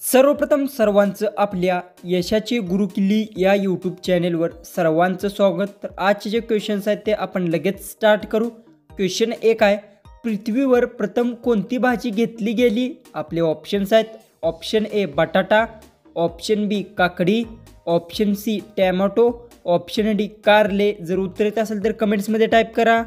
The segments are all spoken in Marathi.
सर्वप्रथम सर्वांचं आपल्या यशाची गुरुकिल्ली या यूट्यूब चॅनेलवर सर्वांचं स्वागत। तर आजचे जे क्वेश्चन्स आहेत ते आपण लगेच स्टार्ट करू। क्वेश्चन 1 आहे, पृथ्वीवर प्रथम कोणती भाजी घेतली गेली? आपले ऑप्शन्स आहेत, ऑप्शन ए बटाटा, ऑप्शन बी काकडी, option C tomato, option D कारले। जर उत्तर येत असेल तर कमेंट्समध्ये टाईप करा।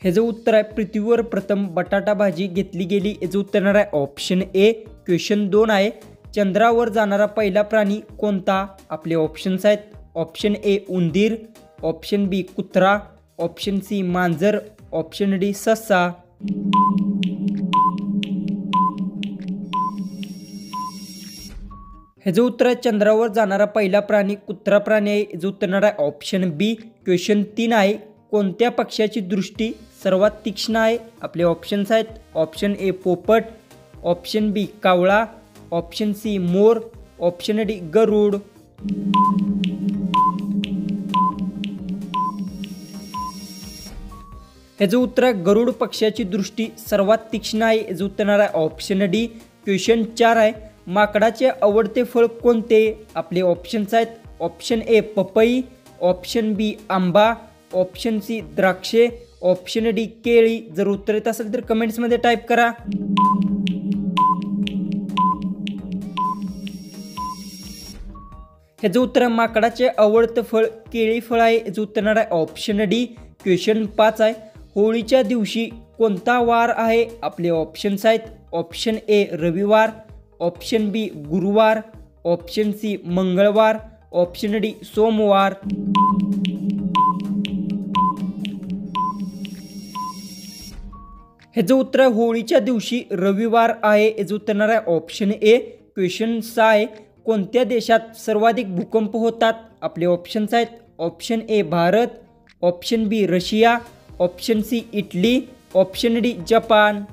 हे जो उत्तर आहे, पृथ्वीवर प्रथम बटाटा भाजी घेतली गेली, याचं उत्तर येणार आहे ऑप्शन ए। क्वेश्चन 2 आहे, चंद्रावर जाणारा पहिला प्राणी कोणता? आपले ऑप्शन्स आहेत, ऑप्शन ए उंदीर, ऑप्शन बी कुत्रा, ऑप्शन सी मांजर, ऑप्शन डी ससा। हे जो उत्तर आहे, चंद्रावर जाणारा पहिला प्राणी कुत्रा प्राणी आहे, याचं उत्तर येणार आहे ऑप्शन बी। क्वेश्चन 3 आहे, कोणत्या पक्षाची दृष्टी सर्वात तीक्ष्ण आहे? आपले ऑप्शन्स आहेत, ऑप्शन ए पोपट, ऑप्शन बी कावळा, ऑप्शन सी मोर, ऑप्शन डी गरुड। हे जो उत्तर आहे, गरुड पक्षाची दृष्टी सर्वात तीक्ष्ण आहे, याचं उत्तर येणार आहे ऑप्शन डी। क्वेश्चन 4 आहे, माकडाचे आवडते फळ कोणते? आपले ऑप्शन्स आहेत, ऑप्शन ए पपई, ऑप्शन बी आंबा, ऑप्शन सी द्राक्षे, ऑप्शन डी केळी। जर उत्तर येत असेल तर कमेंट्समध्ये टाईप करा। हे जो उत्तर आहे, माकडाचे आवडतं फळ केळी फळ आहे, याचं उत्तर येणार आहे ऑप्शन डी। क्वेश्चन 5 आहे, होळीच्या दिवशी कोणता वार आहे? आपले ऑप्शन्स आहेत, ऑप्शन ए रविवार, ऑप्शन बी गुरुवार, ऑप्शन सी मंगळवार, ऑप्शन डी सोमवार। हे जो उत्तर आहे, होळीच्या दिवशी रविवार आहे, याचं उत्तर येणार आहे ऑप्शन ए। क्वेश्चन 6 आहे, कोणत्या देशात सर्वाधिक भूकंप होतात? आपले ऑप्शन्स आहेत, option A Bharat, option B Russia, option C Italy, option D Japan.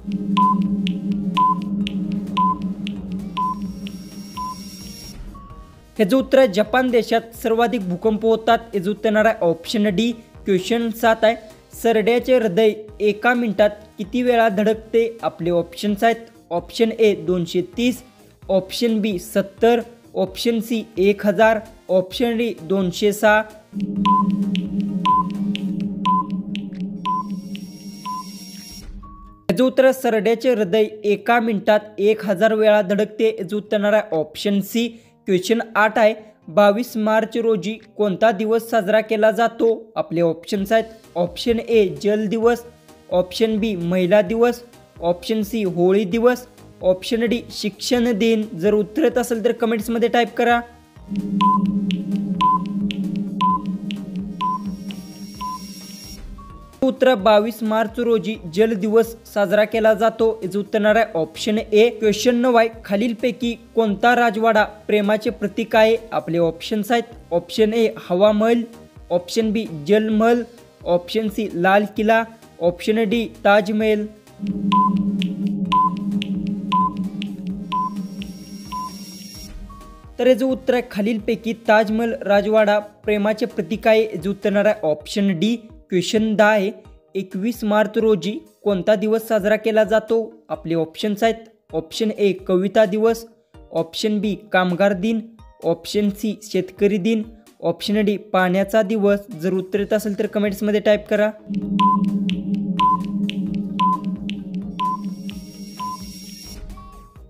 हे जो उत्तर आहे, जपान देशात सर्वाधिक भूकंप होतात, याचं उत्तर येणार आहे ऑप्शन डी। क्वेश्चन 7 आहे, सरड्याचे हृदय एका मिनिटात किती वेळा धडकते? आपले ऑप्शन्स आहेत, option A 230, option B 70, option C 1000, option D 206। जो उत्तर सरड्याचे हृदय एका मिनिटात 1000 वेळा धडकते, याचं उत्तर येणार आहे ऑप्शन सी। क्वेश्चन 8 आहे, 22 मार्च रोजी कोणता दिवस साजरा केला जातो? आपले ऑप्शन्स आहेत, ऑप्शन ए जल दिवस, ऑप्शन बी महिला दिवस, ऑप्शन सी होळी दिवस, ऑप्शन डी शिक्षण दिन। जर उत्तर येत असेल तर कमेंट्समध्ये टाईप करा। उत्तर 22 मार्च रोजी जल दिवस साजरा केला जातो, याचं उत्तर येणार आहे ऑप्शन ए। क्वेश्चन 9 आहे, खालीलपैकी कोणता राजवाडा प्रेमाचे प्रतीक आहे? आपले ऑप्शन्स आहेत, ऑप्शन ए हवा महल, ऑप्शन बी जल महल, ऑप्शन सी लाल किल्ला, ऑप्शन डी ताजमहल। तर याचं उत्तर आहे, खालीलपैकी ताजमहल राजवाडा प्रेमाचे प्रतीक आहे, याचं उत्तर येणार आहे ऑप्शन डी। क्वेश्चन 10 आहे, 21 मार्च रोजी कोणता दिवस साजरा केला जातो? आपले ऑप्शन्स आहेत, ऑप्शन ए कविता दिवस, ऑप्शन बी कामगार दिन, ऑप्शन सी शेतकरी दिन, ऑप्शन डी पाण्याचा दिवस। जर उत्तर येत असेल तर कमेंट्समध्ये टाईप करा।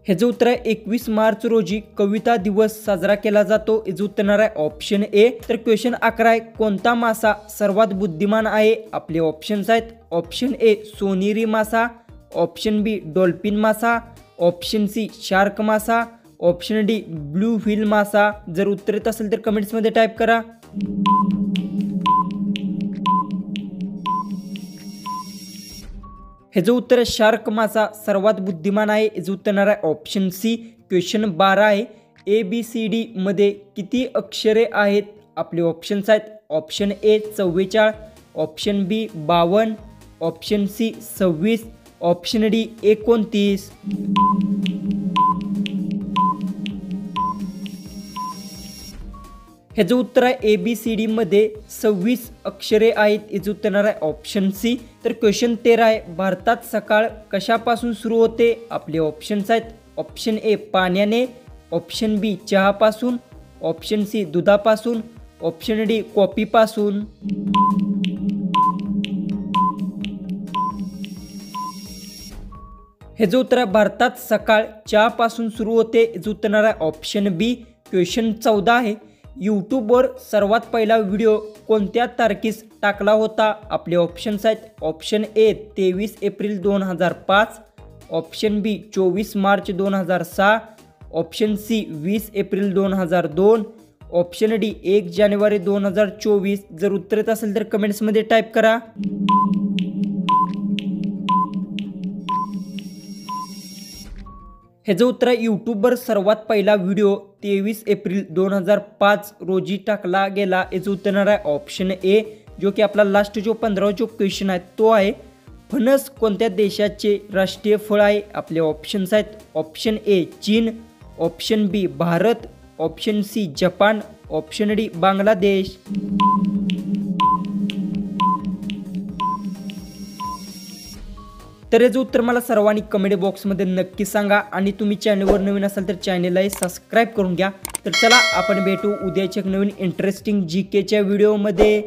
हे जो उत्तर आहे, 21 मार्च रोजी कविता दिवस साजरा केला जातो, याचं उत्तर येणार आहे ऑप्शन ए। तर क्वेश्चन 11 आहे, कोणता मासा सर्वात बुद्धिमान आहे? आपले ऑप्शन्स आहेत, ऑप्शन ए सोनेरी मासा, ऑप्शन बी डॉल्फिन मासा, ऑप्शन सी शार्क मासा, ऑप्शन डी ब्लू व्हेल मासा। जर उत्तर येत असेल तर कमेंट्समध्ये टाईप करा। हे जो उत्तर आहे, शार्क मासा सर्वात बुद्धिमान आहे, याचं उत्तर येणार आहे ऑप्शन सी। क्वेश्चन 12 आहे, ABCD मध्ये किती अक्षरे आहेत? आपले ऑप्शन्स आहेत, option A 44, option B 52, option C 26, option D 29। ह्याचं उत्तर आहे ABCD मध्ये 26 अक्षरे आहेत, याचं उत्तर येणार आहे ऑप्शन सी. तर क्वेश्चन 13 आहे, भारतात सकाळ कशापासून सुरू होते? आपले ऑप्शन्स आहेत ऑप्शन ए पाण्याने, ऑप्शन बी चहापासून, ऑप्शन सी दुधापासून, ऑप्शन डी कॉफीपासून. ह्याचं उत्तर आहे भारतात सकाळ चहापासून सुरू होते, याचं उत्तर येणार आहे ऑप्शन बी. क्वेश्चन 14 आहे, यूट्यूबवर सर्वात पहिला व्हिडिओ कोणत्या तारखेस टाकला होता? आपले ऑप्शन्स आहेत option A 23 April 2005, option B 24 March 2006, option C 20 April 2002, option D 1 जानेवारी 2024. जर उत्तर येत असेल तर कमेंट्समध्ये टाईप करा. ह्याचं उत्तर आहे यूट्यूबवर सर्वात पहिला व्हिडिओ 23 एप्रिल 2005 रोजी टाकला गेला, याचं उत्तर येणार आहे ऑप्शन ए. जो की आपला लास्ट जो 15वा जो क्वेश्चन आहे तो आहे, फणस कोणत्या देशाचे राष्ट्रीय फळ आहे? आपले ऑप्शन्स आहेत ऑप्शन ए चीन, option B Bharat, option C जपान, ऑप्शन डी बांगलादेश. तर याचं उत्तर मला सर्वांनी कमेंट बॉक्समध्ये नक्की सांगा आणि तुम्ही चॅनलवर नवीन असाल तर चॅनलला सबस्क्राईब करून घ्या. तर चला आपण भेटू उद्याच्या एक नवीन इंटरेस्टिंग GKच्या व्हिडिओमध्ये.